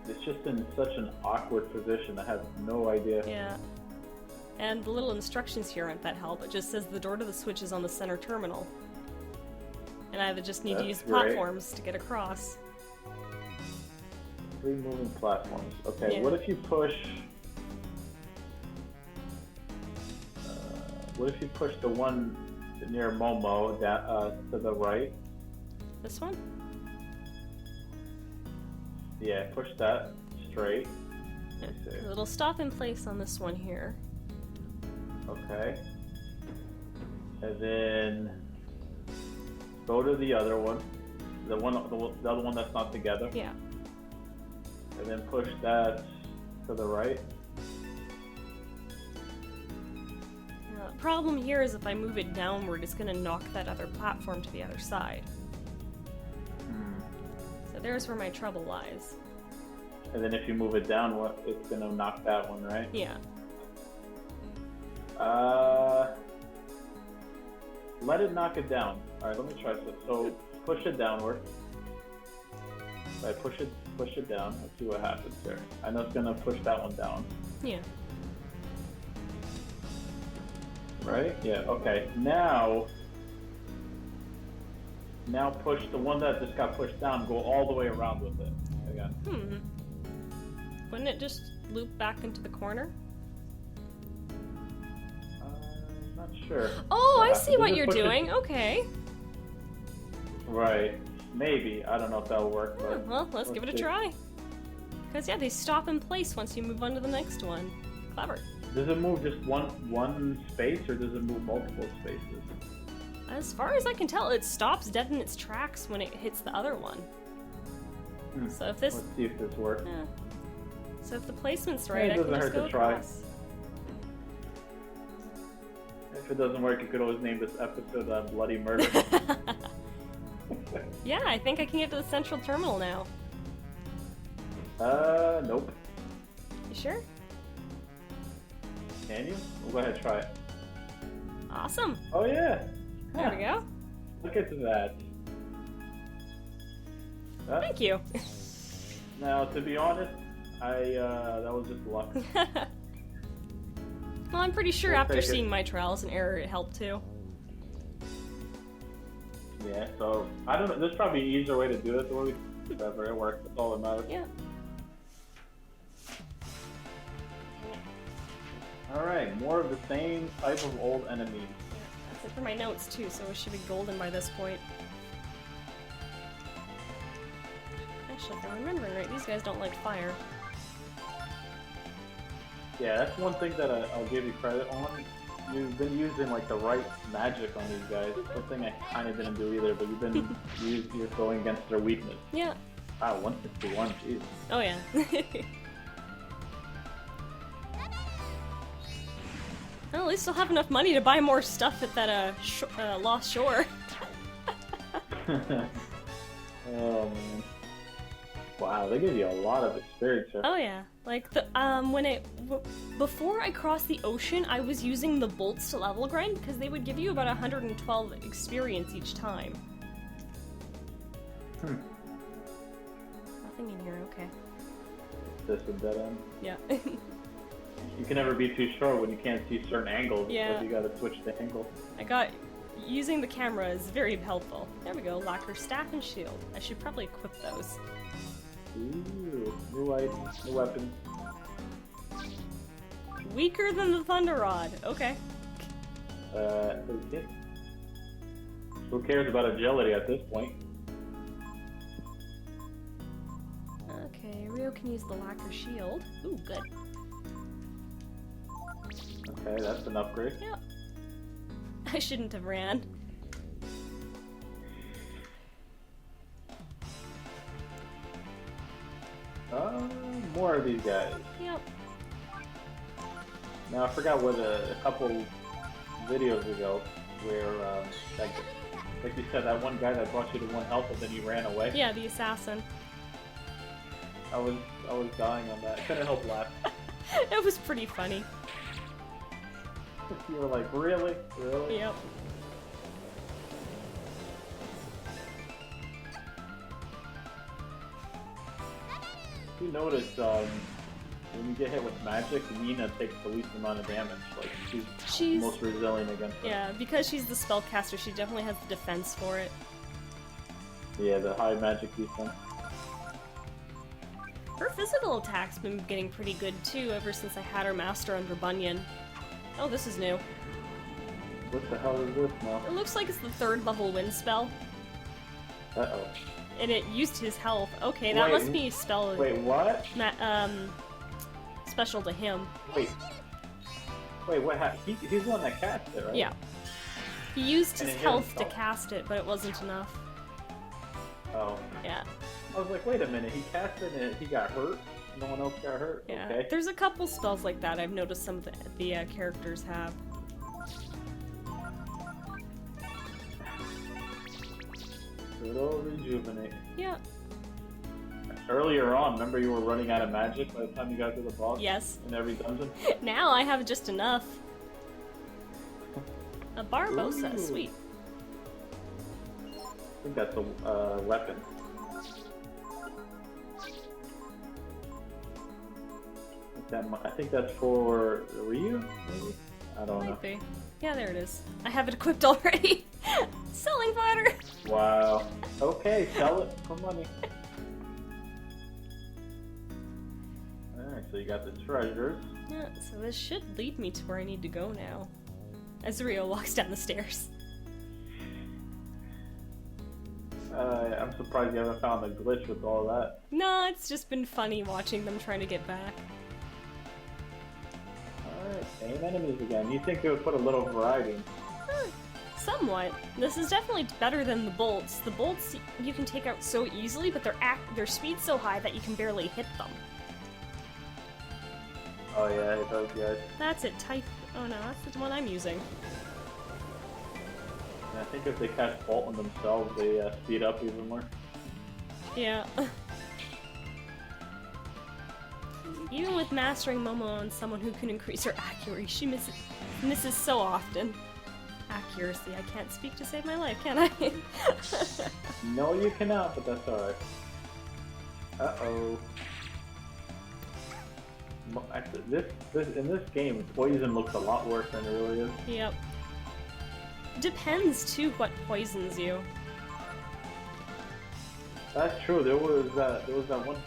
It's just in such an awkward position. I have no idea. Yeah. And the little instructions here aren't that help. It just says the door to the switch is on the center terminal. And I just need to use platforms to get across. 3 moving platforms. Okay, Yeah. what if you push... what if you push the one near Momo to the right? This one? Yeah, push that straight. Yeah. It'll stop in place on this one here. Okay. And then go to the other one. The other one that's not together. Yeah. And then push that to the right. The problem here is if I move it downward, it's going to knock that other platform to the other side. So there's where my trouble lies. And then if you move it down, it's going to knock that one, right? Yeah. Let it knock it down. Alright, let me try this. So push it downward. Right, push it down. Let's see what happens there. I know it's gonna push that one down. Yeah. Right? Yeah, okay. Now push the one that just got pushed down, go all the way around with it again. Wouldn't it just loop back into the corner? Not sure. Oh, I see what you're doing. Okay. Right. Maybe. I don't know if that'll work. Yeah, well, let's give it a try. Because, yeah, they stop in place once you move on to the next one. Clever. Does it move just one space, or does it move multiple spaces? As far as I can tell, it stops dead in its tracks when it hits the other one. So if this... Let's see if this works. Yeah. So if the placement's right, it I can doesn't just hurt go to try. across. If it doesn't work, you could always name this episode Bloody Murder. Yeah, I think I can get to the central terminal now. Nope. You sure? Can you? Well, go ahead, try it. Awesome. Oh yeah. There we go. Look at that. Thank you. Now, to be honest, that was just luck. Well, I'm pretty sure We'll after take it. seeing my trials and error, it helped too. Yeah, so I don't know. There's probably an easier way to do it. Whatever, it works. That's all that matters. Yeah. All right, more of the same type of old enemies. That's it for my notes too, so it should be golden by this point. Actually, if I'm remembering right, these guys don't like fire. Yeah, that's one thing that I'll give you credit on. You've been using like the right magic on these guys. Something I kind of didn't do either, but you've been you're going against their weakness. Yeah. Wow, 161, jeez. Oh yeah. Well, at least I'll have enough money to buy more stuff at that Lost Shore. Oh man. Wow, they give you a lot of experience here. Oh yeah, like the before I crossed the ocean, I was using the bolts to level grind because they would give you about 112 experience each time. Nothing in here. Okay. This a dead end. Yeah. You can never be too sure when you can't see certain angles. Yeah. So you gotta switch the angle. Using the camera is very helpful. There we go. Lacquer staff and shield. I should probably equip those. Ooh, new items, new weapons. Weaker than the Thunder Rod. Okay. Okay. Who cares about agility at this point? Okay, Rio can use the lacquer shield. Ooh, good. Okay, that's an upgrade. Yep. I shouldn't have ran. More of these guys. Yep. Now I forgot what a couple videos ago where like you said, that one guy that brought you to 1 health and then you ran away. Yeah, the assassin. I was dying on that. I couldn't help laugh. It was pretty funny. You were like, really? Really? Yep. If you notice, when you get hit with magic, Nina takes the least amount of damage. Like, she's most resilient against it. Yeah, because she's the spellcaster, she definitely has the defense for it. Yeah, the high magic defense. Her physical attack's been getting pretty good too ever since I had her master under Bunyan. Oh, this is new. What the hell is this now? It looks like it's the 3rd level wind spell. Uh-oh. And it used his health. Okay, that must be spell. Wait, what? Special to him. Wait, what happened? He's the one that cast it, right? Yeah. He used his health to cast it, but it wasn't enough. Oh. Yeah. I was like, wait a minute, he cast it and he got hurt? No one else got hurt? Yeah. Okay. There's a couple spells like that I've noticed some of the characters have. Good old rejuvenate. Yeah. Earlier on, remember you were running out of magic by the time you got to the boss? Yes. In every dungeon? Now I have just enough. A Barbosa, Ooh. sweet. I think that's a weapon. I think that's for Ryu, maybe? I don't know. Might be. Yeah, there it is. I have it equipped already. Selling fodder. Wow. Okay, sell it for money. Alright, so you got the treasures. Yeah, so this should lead me to where I need to go now. As Rio walks down the stairs. I'm surprised you haven't found a glitch with all that. No, it's just been funny watching them trying to get back. Alright, same enemies again. You think it would put a little variety? Somewhat. This is definitely better than the bolts. The bolts you can take out so easily, but their speed's so high that you can barely hit them. Oh yeah, those guys. That's it, type. Oh no, that's the one I'm using. I think if they cast Bolt on themselves, they speed up even more. Yeah. Even with mastering Momo on someone who can increase her accuracy, she misses so often. Accuracy. I can't speak to save my life, can I? No, you cannot, but that's alright. Uh-oh. Actually, in this game, poison looks a lot worse than it really is. Yep. Depends, too, what poisons you. That's true. There was that one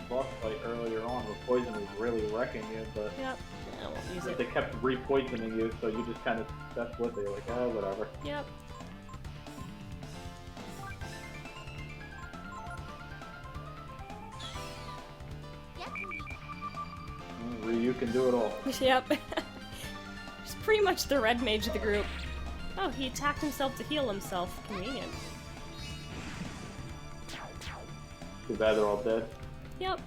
boss fight earlier on where poison was really wrecking you, but Yep. I won't use it. they kept re-poisoning you, so you just kind of stuck with it. Like, whatever. Yep. Ryu can do it all. Yep. He's pretty much the red mage of the group. Oh, he attacked himself to heal himself. Convenient. Too bad they're all dead. Yep.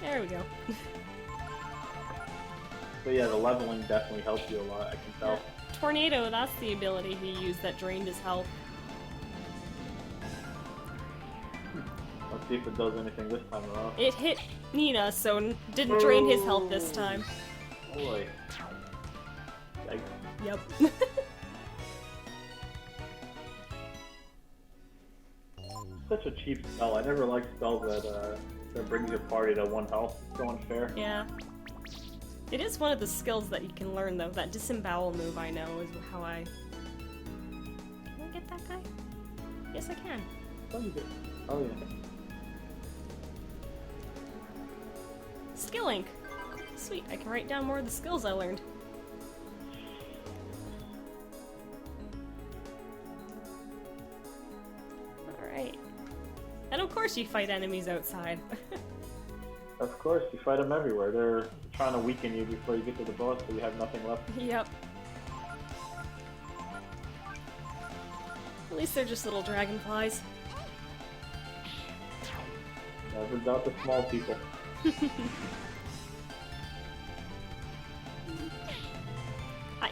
There we go. But yeah, the leveling definitely helps you a lot, I can tell. Tornado, that's the ability he used that drained his health. Let's see if it does anything this time around. It hit Nina, so didn't drain his health this time. Boy. Yikes. Yep. Such a cheap spell. I never liked spells that brings your party to 1 health. It's so unfair. Yeah. It is one of the skills that you can learn, though. That disembowel move, I know, is how I... Can I get that guy? Yes, I can. Oh, you did. Oh, yeah. Skill ink. Sweet, I can write down more of the skills I learned. Alright. And of course you fight enemies outside. Of course, you fight them everywhere. They're trying to weaken you before you get to the boss, so you have nothing left. Yep. At least they're just little dragonflies. Never doubt the small people.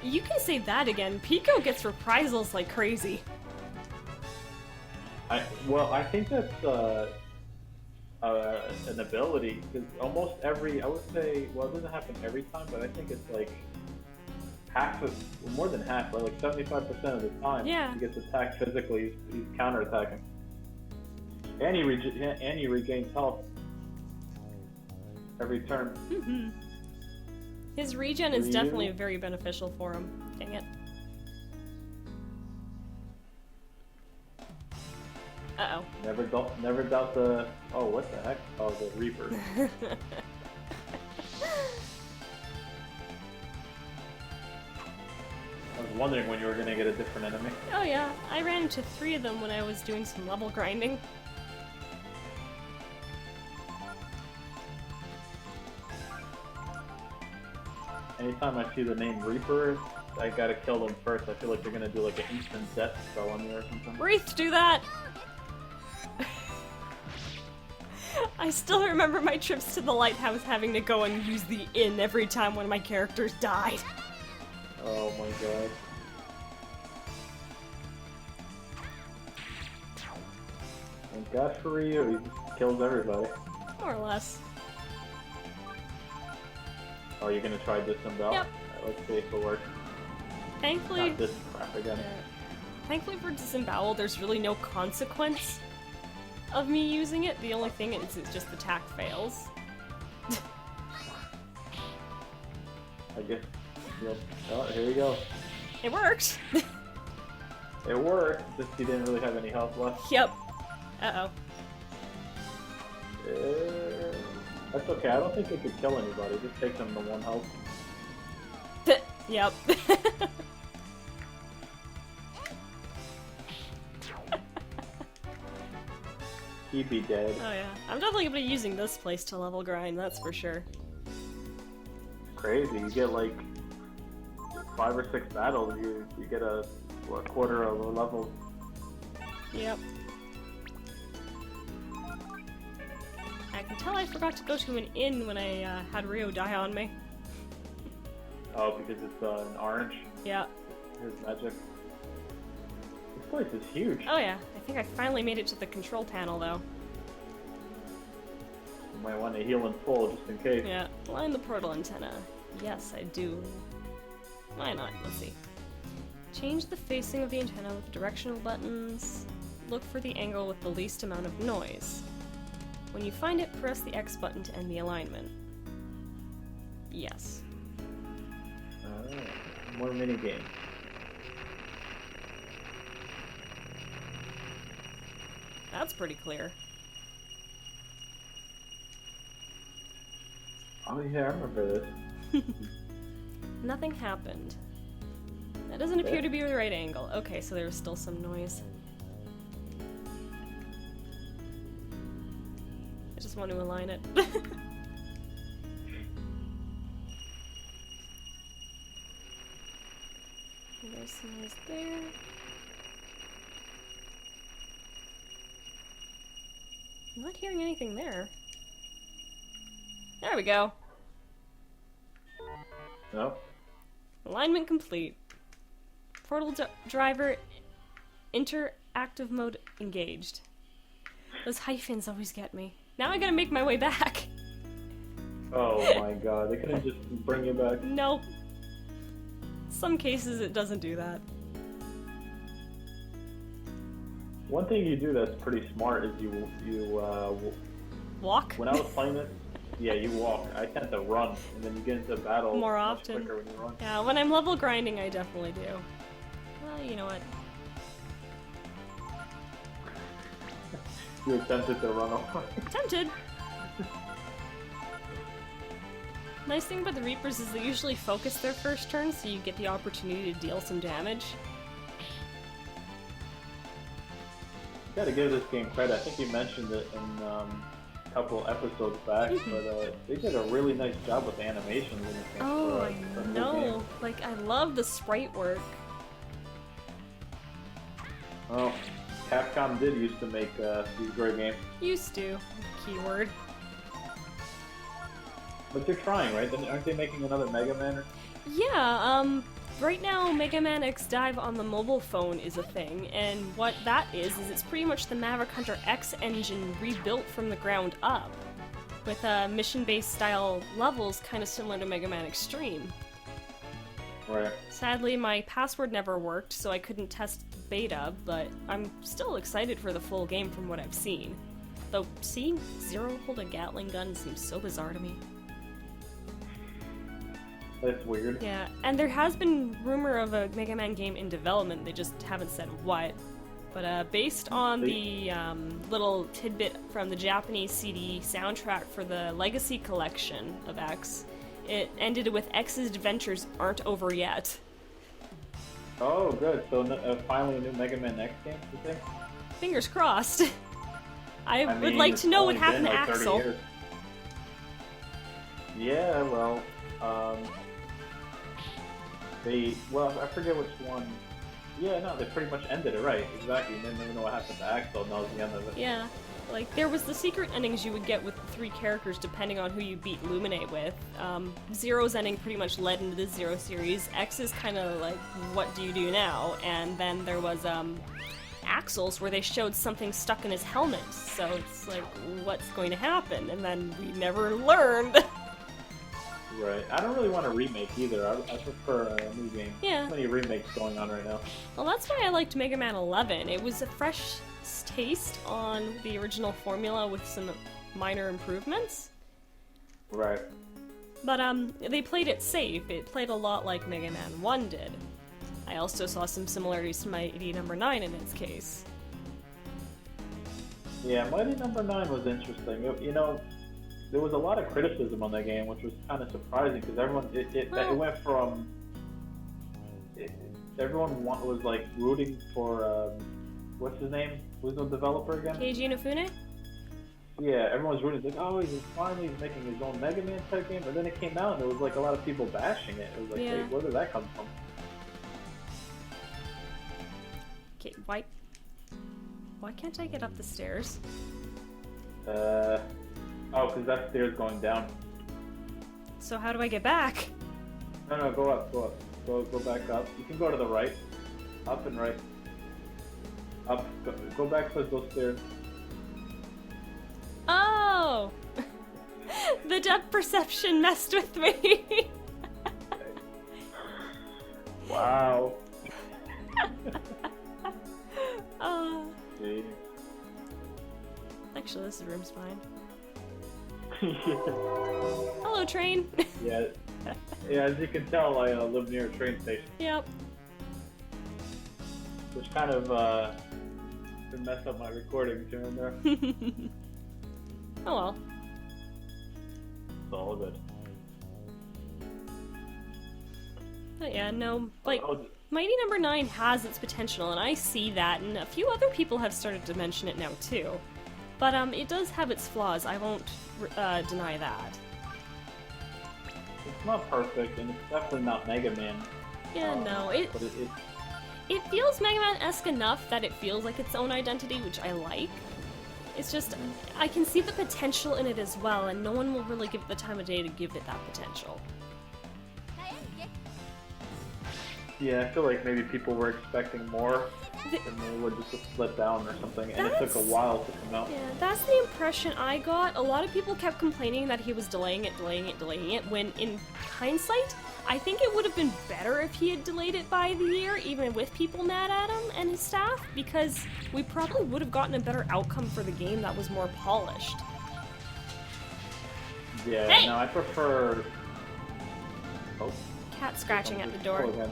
You can say that again. Pico gets reprisals like crazy. I think that's an ability, because almost every, I would say, well, it doesn't happen every time, but I think it's like more than half, right? Like 75% of the time, Yeah. he gets attacked physically. He's counterattacking, and he regains health every turn. Mm-hmm. His regen is definitely very beneficial for him. Dang it. Uh-oh. Never doubt the... Oh, what the heck? Oh, the Reaper. I was wondering when you were gonna get a different enemy. Oh yeah, I ran into 3 of them when I was doing some level grinding. Anytime I see the name Reaper, I gotta kill them first. I feel like they're gonna do like an instant death spell on me or something. Wreath, do that! I still remember my trips to the lighthouse having to go and use the inn every time one of my characters died. Oh my god. Thank God for Ryu, he just kills everybody. More or less. Oh, you're gonna try disembowel? Yep. Right, let's see if it works. Thankfully... Not this crap again. Thankfully for disembowel, there's really no consequence of me using it. The only thing is it's just the attack fails. I guess. Yep. Oh, here we go. It worked! It worked, just he didn't really have any health left. Yep. Uh-oh. That's okay, I don't think it could kill anybody, just take them to 1 health. Yep. He'd be dead. Oh yeah. I'm definitely gonna be using this place to level grind, that's for sure. Crazy, you get like 5 or 6 battles, you get a quarter of a level. Yep. I can tell I forgot to go to an inn when I had Rio die on me. Oh, because it's an orange? Yeah. His magic. This place is huge. Oh yeah, I think I finally made it to the control panel though. You might want to heal in full just in case. Yeah, line the portal antenna. Yes, I do. Why not? Let's see. Change the facing of the antenna with directional buttons. Look for the angle with the least amount of noise. When you find it, press the X button to end the alignment. Yes. More minigames. That's pretty clear. Oh yeah, I remember this. Nothing happened. That doesn't appear to be the right angle. Okay, so there was still some noise. I just want to align it. There's some noise there. I'm not hearing anything there. There we go. No? Alignment complete. Portal driver interactive mode engaged. Those hyphens always get me. Now I gotta make my way back. Oh my god, they couldn't just bring you back. Nope. Some cases it doesn't do that. One thing you do that's pretty smart is you Walk? when I was playing it, yeah, you walk. I tend to run, and then you get into battle More much often. quicker when you run. Yeah, when I'm level grinding, I definitely do. Well, you know what? You're tempted to run away. Tempted! Nice thing about the Reapers is they usually focus their first turn, so you get the opportunity to deal some damage. Gotta give this game credit. I think you mentioned it in a couple episodes back, but they did a really nice job with animations in this game. Oh, for I a new know. game. Like, I love the sprite work. Well, Capcom did used to make these great games, Used to. Keyword. but they're trying, right? Aren't they making another Mega Man? Yeah, right now Mega Man X Dive on the mobile phone is a thing, and what that is it's pretty much the Maverick Hunter X engine rebuilt from the ground up, with mission-based style levels kind of similar to Mega Man Extreme. Right. Sadly, my password never worked, so I couldn't test the beta, but I'm still excited for the full game from what I've seen. Though seeing Zero hold a Gatling gun seems so bizarre to me. That's weird. Yeah, and there has been rumor of a Mega Man game in development, they just haven't said what. But based on the little tidbit from the Japanese CD soundtrack for the Legacy Collection of X, it ended with X's adventures aren't over yet. Oh, good. So finally a new Mega Man X game, you think? Fingers crossed. I would mean, like it's to know what only happened been to like 30 Axel. years. Yeah, well, I forget which one. Yeah, no, they pretty much ended it, right, exactly. And then they didn't know what happened to Axel, and that was the end of it. Yeah, like, there was the secret endings you would get with the 3 characters depending on who you beat Luminate with. Zero's ending pretty much led into the Zero series. X is kind of like, what do you do now? And then there was, Axel's where they showed something stuck in his helmet. So it's like, what's going to happen? And then we never learned. Right. I don't really want a remake either. I prefer a new game. Yeah. Too many remakes going on right now. Well, that's why I liked Mega Man 11. It was a fresh taste on the original formula with some minor improvements. Right. But they played it safe. It played a lot like Mega Man 1 did. I also saw some similarities to Mighty Number 9 in its case. Yeah, Mighty Number 9 was interesting. You know, there was a lot of criticism on that game, which was kind of surprising because everyone it went from everyone was like rooting for what's his name? Who's the developer again? Keiji Inafune? Yeah, everyone was rooting like, oh, he's finally making his own Mega Man type game, but then it came out and there was like a lot of people bashing it. It was like, Yeah. wait, where did that come from? Okay, why can't I get up the stairs? Oh, because that stairs going down. So how do I get back? No, go up. Go back up. You can go to the right. Up and right. Up. Go back towards those stairs. Oh! The depth perception messed with me. Wow. See? Actually, this room's fine. Yeah. Hello, train. Yeah, as you can tell, I live near a train station, Yep. which kind of can mess up my recordings here and there. Oh well. It's all good. But yeah, no, like, Oh, Mighty Number 9 has its potential, and I see that, and a few other people have started to mention it now, too. But, it does have its flaws, I won't deny that. it's not perfect, and it's definitely not Mega Man. Yeah, no, But it feels Mega Man-esque enough that it feels like its own identity, which I like. It's just, I can see the potential in it as well, and no one will really give it the time of day to give it that potential. yeah, I feel like maybe people were expecting more, and they were just let down or something, and it took a while to come out. Yeah, that's the impression I got. A lot of people kept complaining that he was delaying it, when in hindsight, I think it would have been better if he had delayed it by the year, even with people mad at him and his staff, because we probably would have gotten a better outcome for the game that was more polished. Yeah, Hey! no, I prefer... Oh. Cat scratching at the Oh, door. again.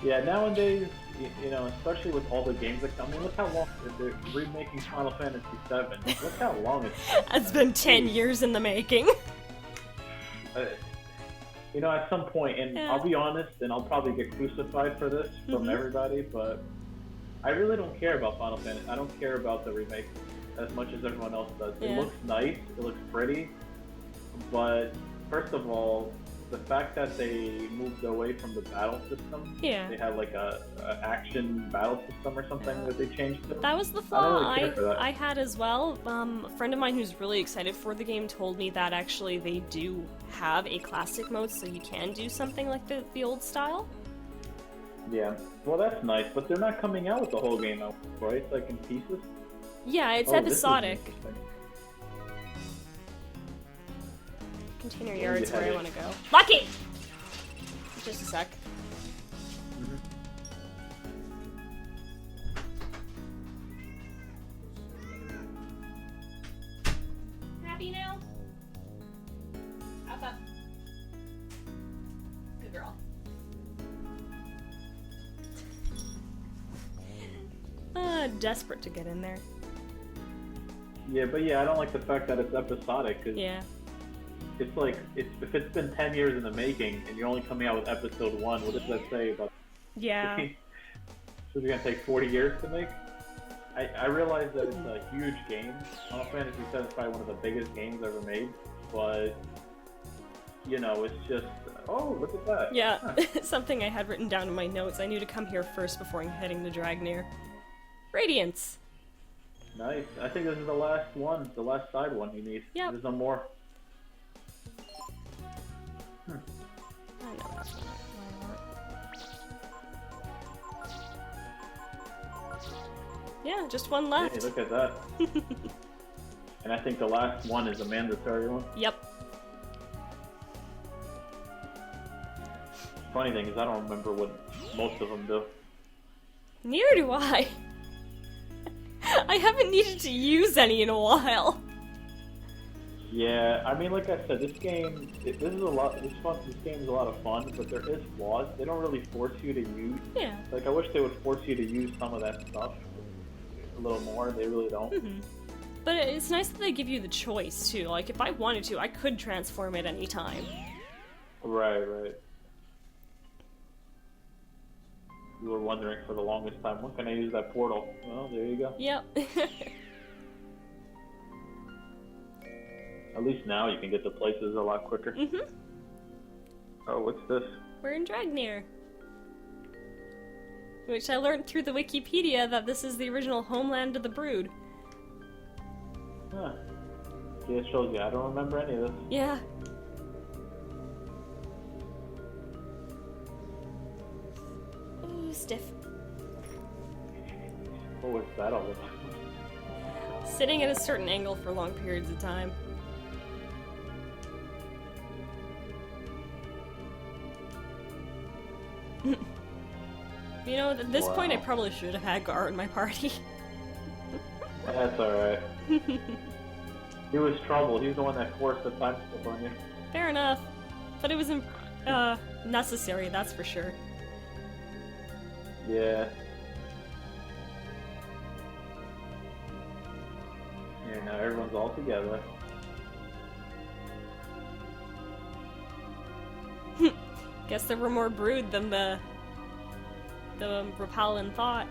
Yeah, nowadays, you know, especially with all the games that come in, look how long they're remaking Final Fantasy VII. Look how long it's been. It's been 10 years in the making. You know, at some point, and Yeah. I'll be honest, and I'll probably get crucified for this from everybody, but I really don't care about Final Fantasy. I don't care about the remake as much as everyone else does. Yeah. It looks nice, it looks pretty, but first of all, the fact that they moved away from the battle system, Yeah. they had like a action battle system or something that they changed to. That was the I don't flaw really care for that. I had as well. A friend of mine who's really excited for the game told me that actually they do have a classic mode, so you can do something like the old style. Yeah, well that's nice, but they're not coming out with the whole game out, right? It's like in pieces. Yeah, it's Oh, this is episodic. interesting. Container Yeah, yard's you where had I it. want to go. Lucky! Just a sec. Happy now? Alpha. Good girl. Desperate to get in there. Yeah, but yeah, I don't like the fact that it's episodic, because Yeah. it's like, if it's been 10 years in the making, and you're only coming out with episode 1, what does that say about Yeah. So it's gonna take 40 years to make? I realize that it's a huge game. Final Fantasy VII is probably one of the biggest games ever made, but, you know, it's just, oh, look at that. Yeah, Huh. something I had written down in my notes. I knew to come here first before heading to Dragnier. Radiance! Nice. I think this is the last one, the last side one you need. Yep. There's no more. I know that's what I want. Yeah, just one left. Hey, look at that. And I think the last one is a mandatory one. Yep. Funny thing is, I don't remember what most of them do. Neither do I. I haven't needed to use any in a while. Yeah, I mean, like I said, this game, this is a lot. This game is a lot of fun, but there is flaws. They don't really force you to use. Yeah. Like, I wish they would force you to use some of that stuff a little more. They really don't. Mm-hmm. But it's nice that they give you the choice too. Like, if I wanted to, I could transform at any time. Right. You were wondering for the longest time, when can I use that portal? Well, there you go. Yep. At least now you can get to places a lot quicker. Mm-hmm. Oh, what's this? We're in Dragnier. Which I learned through the Wikipedia that this is the original homeland of the Brood. Huh. See, it shows you. I don't remember any of this. Yeah. Ooh, stiff. What was that all about? Sitting at a certain angle for long periods of time. You know, at this point I probably should have had Gar in my party. That's alright. He was trouble. He was the one that forced the time slip on you. Fair enough. But it was necessary, that's for sure. Yeah. Yeah, now everyone's all together. Guess there were more Brood than the Rapallan thought.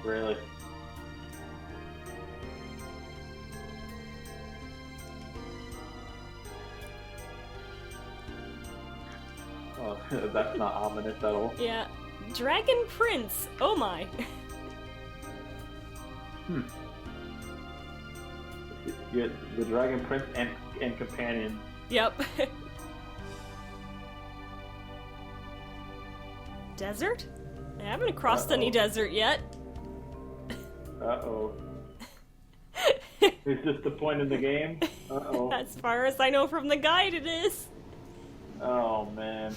Really? Oh, that's not ominous at all. Yeah. Dragon Prince! Oh my! You're the Dragon Prince and companion. Yep. Desert? I haven't crossed any desert yet. Uh-oh. Is this the point in the game? Uh-oh. As far as I know from the guide, it is. Oh, man.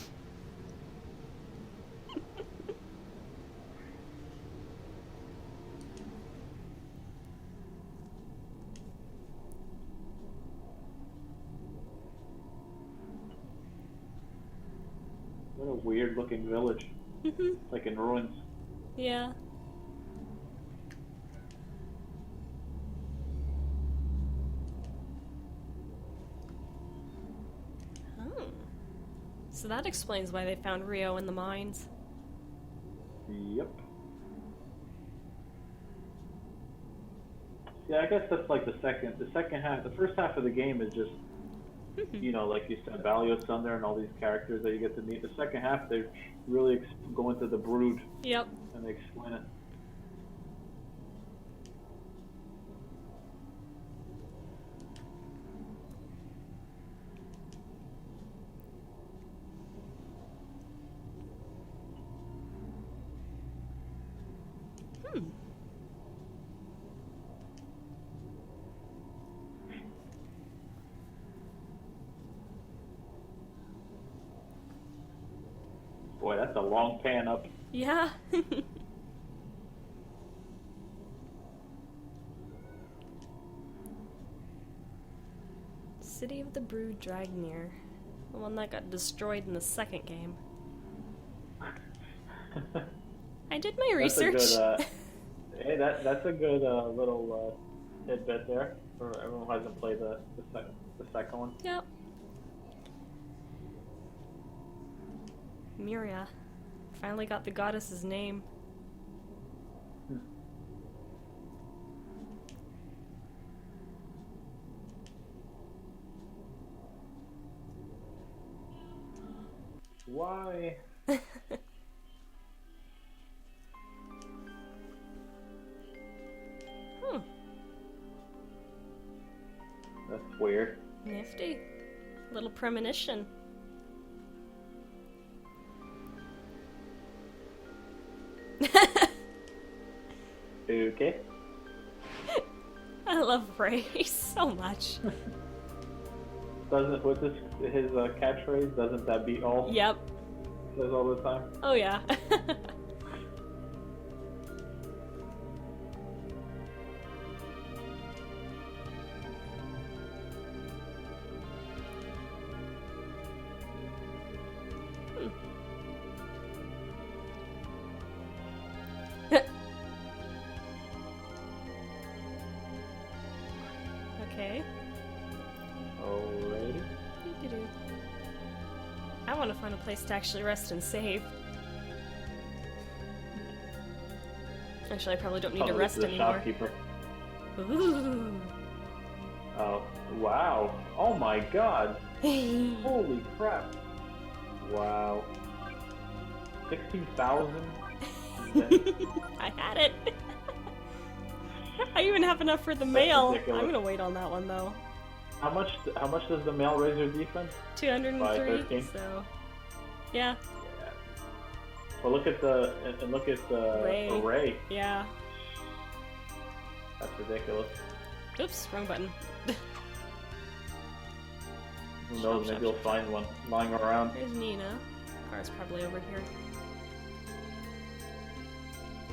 What a weird-looking village. Like in ruins. Yeah. So that explains why they found Rio in the mines. Yep. Yeah, I guess that's like the second half. The first half of the game is just, you know, like you said, Balio's son there and all these characters that you get to meet. The second half, they really go into the Brood. Yep. And they explain it. Boy, that's a long pan up. Yeah. City of the Brood Dragnier. The one that got destroyed in the second game. I did my research. Hey, that's a good little tidbit there for everyone who hasn't played the second one. Yep. Miria. Finally got the goddess's name. Why? That's weird. Nifty. Little premonition. Okay. I love Ray so much. Doesn't with his catchphrase? Doesn't that beat all? Yep. Says all the time. Oh yeah. Okay. Alrighty. Doo-doo-doo. I want to find a place to actually rest and save. Actually, I probably don't need to rest the anymore. Shopkeeper. Ooh. Oh, wow. Oh my god. Holy crap. Wow. 16,000? I had it. I even have enough for the mail. ridiculous. I'm gonna wait on that one though. How much does the mail raise your defense? 203. 13? So, yeah. Yeah. Well, look at the Ray. Yeah. That's ridiculous. Oops, wrong button. Who knows? Maybe you'll find one lying around. There's Nina. Car's probably over here.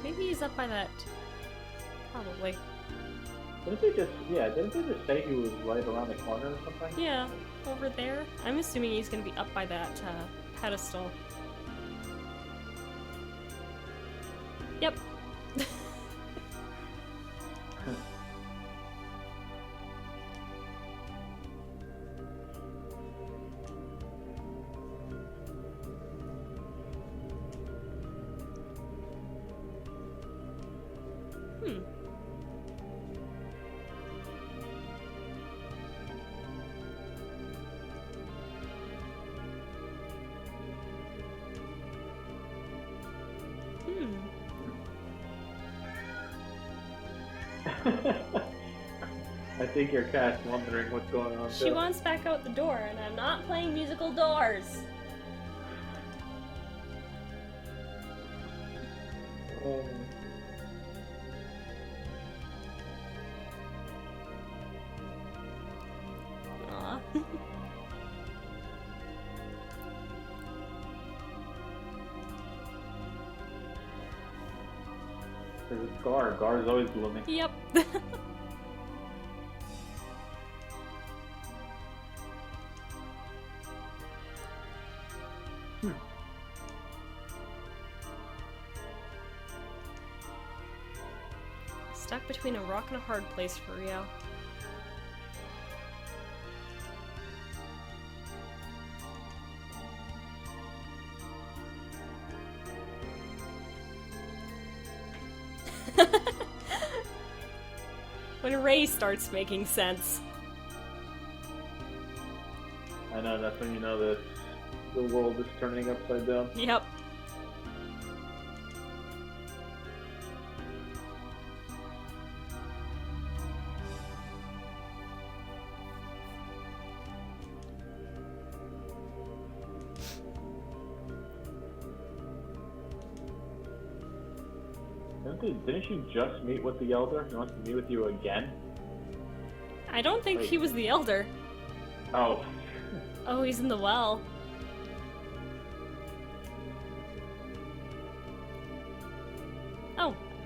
Maybe he's up by that. Probably. Didn't they just say he was right around the corner or something? Yeah, over there. I'm assuming he's gonna be up by that pedestal. Yep. I think your cat's wondering what's going on. She wants back out the door, and I'm not playing musical doors. Aw. There's a Gar. Gar's always gloomy. Yep. Stuck between a rock and a hard place for Rio. When Ray starts making sense. I know, that's when you know that the world is turning upside down. Yep. Didn't you just meet with the Elder? He wants to meet with you again? I don't think he was the Elder. Oh. Oh, he's in the well.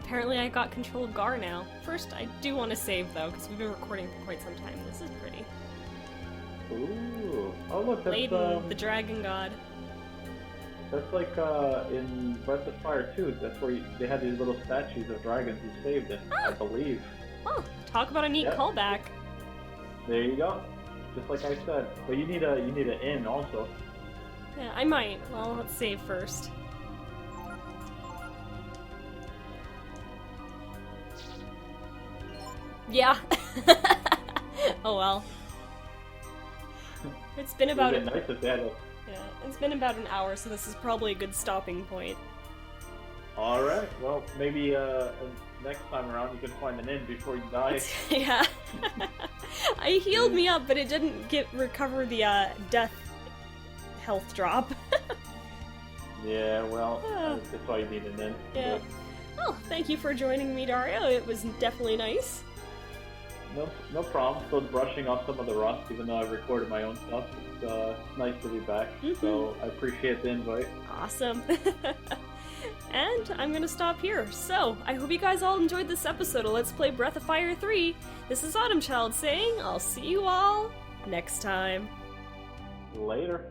apparently I got control of Gar now. First, I do want to save, though, because we've been recording for quite some time. This is pretty. Ooh. Oh, look, that's, Layden, the dragon god. That's like, in Breath of Fire 2. That's where they had these little statues of dragons who saved it, I believe. Oh, talk about a neat callback. There you go. Just like I said. But you need an inn also. Yeah, I might. Well, let's save first. Yeah. Oh well. It's been about It would have been nice if they had a... Yeah, it's been about an hour, so this is probably a good stopping point. Alright, well, maybe next time around you can find an inn before you die. Yeah. I healed me up, but it didn't recover the death health drop. Yeah, well, that's why you need an inn. Yeah. Well, thank you for joining me, Dario. It was definitely nice. No problem. Still brushing off some of the rust, even though I've recorded my own stuff. It's nice to be back. So I appreciate the invite. Awesome. And I'm gonna stop here. So, I hope you guys all enjoyed this episode of Let's Play Breath of Fire 3. This is Autumn Child saying, I'll see you all next time. Later.